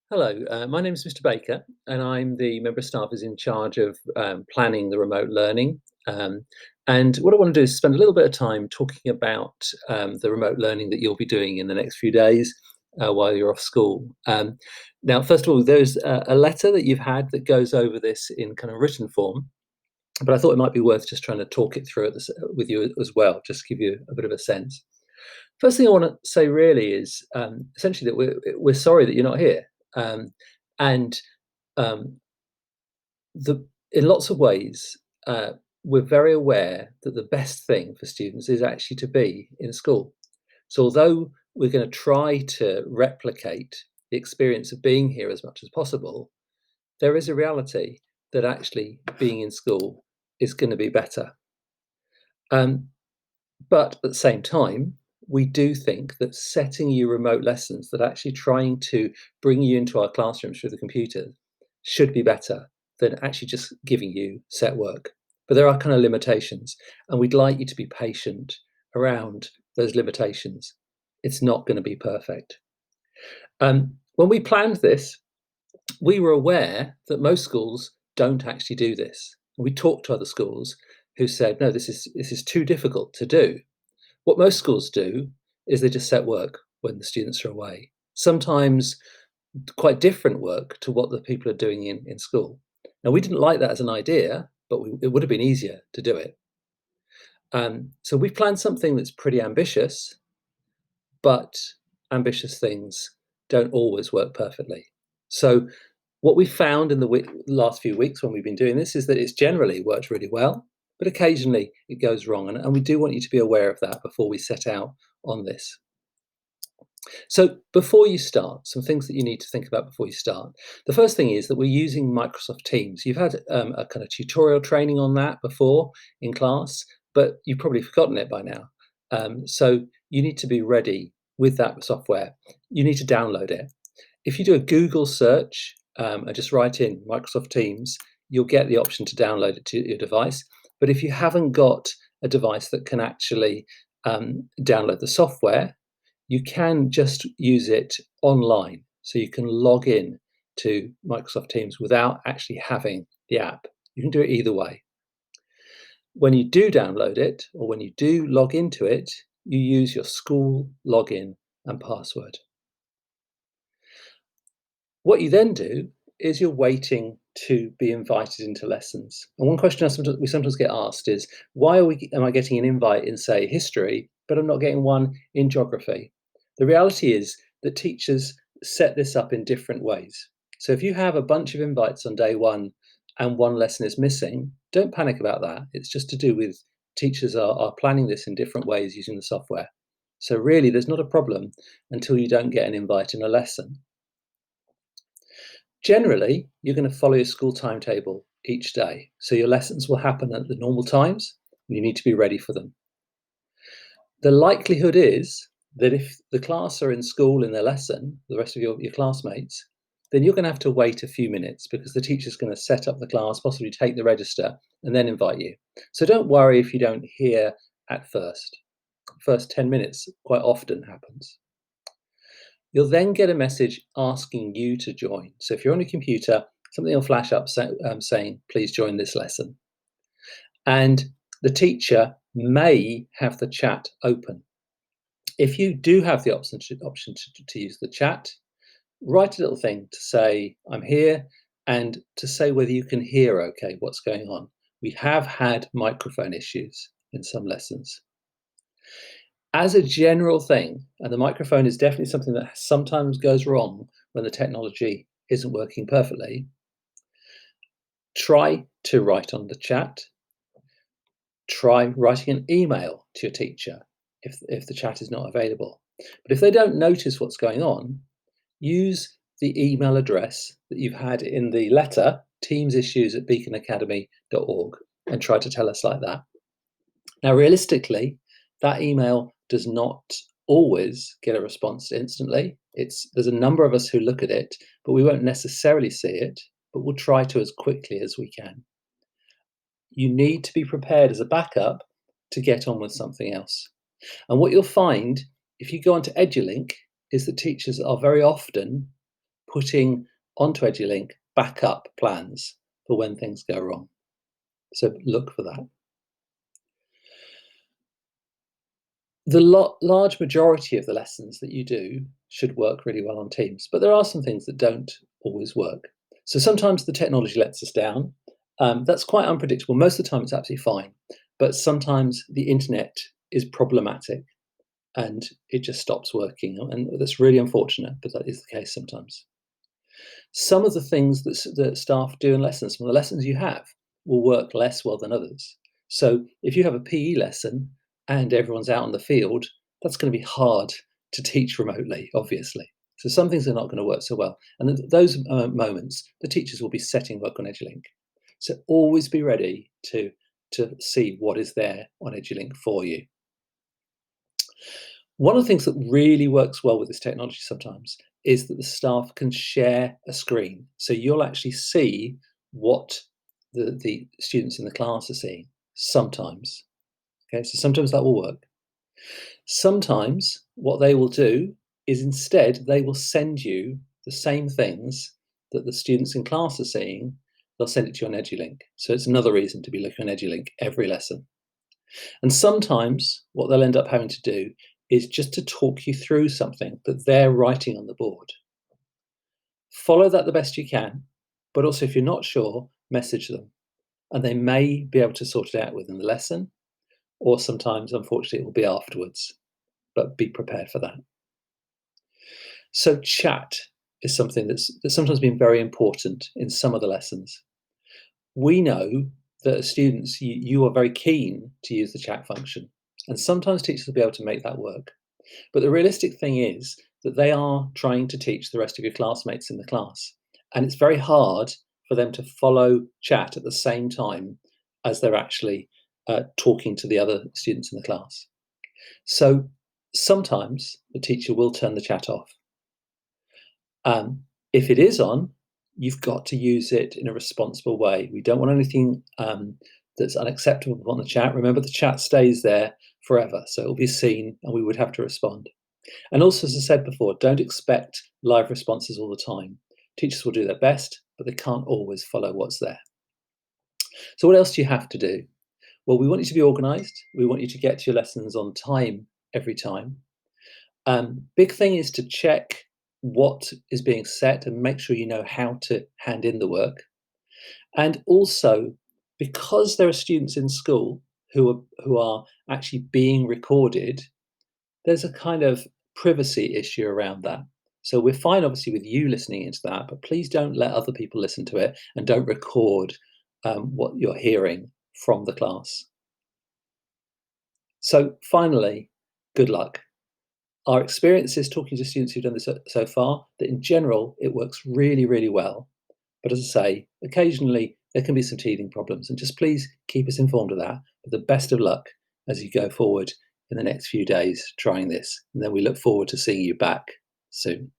Hello, my name is Mr. Baker, and I'm the member of staff who's in charge of planning the remote learning. Um, and what I want to do is spend a little bit of time talking about the remote learning that you'll be doing in the next few days while you're off school. Now, first of all, there's a letter that you've had that goes over this in kind of written form, but I thought it might be worth just trying to talk it through with you as well, just to give you a bit of a sense. First thing I want to say really is essentially that we're sorry that you're not here. Um, and um, the in lots of ways, we're very aware that the best thing for students is actually to be in school. So although we're going to try to replicate the experience of being here as much as possible, there is a reality that actually being in school is going to be better. Um, but at the same time, we do think that setting you remote lessons that are actually trying to bring you into our classrooms through the computer should be better than actually just giving you set work. But there are kind of limitations, and we'd like you to be patient around those limitations. It's not going to be perfect. When we planned this, we were aware that most schools don't actually do this. We talked to other schools who said, no, this is too difficult to do. What most schools do is they just set work when the students are away. Sometimes quite different work to what the people are doing in school. Now, we didn't like that as an idea, but it would have been easier to do it. So we've planned something that's pretty ambitious, but ambitious things don't always work perfectly. So what we found in the last few weeks when we've been doing this is that it's generally worked really well, but occasionally it goes wrong. And we do want you to be aware of that before we set out on this. So before you start, some things that you need to think about before you start. The first thing is that we're using Microsoft Teams. You've had a kind of tutorial training on that before in class, but you've probably forgotten it by now. So you need to be ready with that software. You need to download it. If you do a Google search and just write in Microsoft Teams, you'll get the option to download it to your device. But if you haven't got a device that can actually download the software, you can just use it online. So you can log in to Microsoft Teams without actually having the app. You can do it either way. When you do download it, or when you do log into it, you use your school login and password. What you then do is you're waiting to be invited into lessons. And one question we sometimes get asked is, why am I getting an invite in, say, history, but I'm not getting one in geography? The reality is that teachers set this up in different ways. So if you have a bunch of invites on day one and one lesson is missing, don't panic about that. It's just to do with teachers are planning this in different ways using the software. So really, there's not a problem until you don't get an invite in a lesson. Generally, you're going to follow your school timetable each day. So your lessons will happen at the normal times. And you need to be ready for them. The likelihood is that if the class are in school in their lesson, the rest of your classmates, then you're going to have to wait a few minutes because the teacher's going to set up the class, possibly take the register, and then invite you. So don't worry if you don't hear at first. First 10 minutes quite often happens. You'll then get a message asking you to join. So if you're on a computer, something will flash up saying, please join this lesson. And the teacher may have the chat open. If you do have the option to use the chat, write a little thing to say, I'm here, and to say whether you can hear okay what's going on. We have had microphone issues in some lessons. As a general thing, and the microphone is definitely something that sometimes goes wrong when the technology isn't working perfectly, try to write on the chat. Try writing an email to your teacher if the chat is not available. But if they don't notice what's going on, use the email address that you've had in the letter, teamsissues@beaconacademy.org, and try to tell us like that. Now, realistically, that email does not always get a response instantly. There's a number of us who look at it, but we won't necessarily see it, but we'll try to as quickly as we can. You need to be prepared as a backup to get on with something else. And what you'll find if you go onto EduLink is that teachers are very often putting onto EduLink backup plans for when things go wrong. So look for that. The large majority of the lessons that you do should work really well on Teams, but there are some things that don't always work. So sometimes the technology lets us down. That's quite unpredictable. Most of the time it's absolutely fine, but sometimes the internet is problematic and it just stops working. And that's really unfortunate, but that is the case sometimes. Some of the things that staff do in lessons, some of the lessons you have, will work less well than others. So if you have a PE lesson and everyone's out on the field, that's going to be hard to teach remotely, obviously. So some things are not going to work so well. And at those moments, the teachers will be setting work on EduLink. So always be ready to see what is there on EduLink for you. One of the things that really works well with this technology sometimes is that the staff can share a screen. So you'll actually see what the students in the class are seeing sometimes. Okay, so sometimes that will work. Sometimes what they will do is instead they will send you the same things that the students in class are seeing. They'll send it to you on EduLink. So it's another reason to be looking on EduLink every lesson. And sometimes what they'll end up having to do is just to talk you through something that they're writing on the board. Follow that the best you can, but also if you're not sure, message them. And they may be able to sort it out within the lesson, or sometimes, unfortunately, it will be afterwards, but be prepared for that. So chat is something that's sometimes been very important in some of the lessons. We know that as students, you are very keen to use the chat function, and sometimes teachers will be able to make that work. But the realistic thing is that they are trying to teach the rest of your classmates in the class, and it's very hard for them to follow chat at the same time as they're actually talking to the other students in the class. So sometimes the teacher will turn the chat off. If it is on, you've got to use it in a responsible way. We don't want anything that's unacceptable on the chat. Remember, the chat stays there forever, so it'll be seen and we would have to respond. And also, as I said before, don't expect live responses all the time. Teachers will do their best, but they can't always follow what's there. So what else do you have to do? Well, we want you to be organised. We want you to get to your lessons on time every time. Big thing is to check what is being set and make sure you know how to hand in the work. And also, because there are students in school who are actually being recorded, there's a kind of privacy issue around that. So we're fine, obviously, with you listening into that, but please don't let other people listen to it and don't record what you're hearing from the class. So finally, good luck. Our experience is talking to students who've done this so far, that in general, it works really, really well. But as I say, occasionally there can be some teething problems, and just please keep us informed of that. But the best of luck as you go forward in the next few days trying this. And then we look forward to seeing you back soon.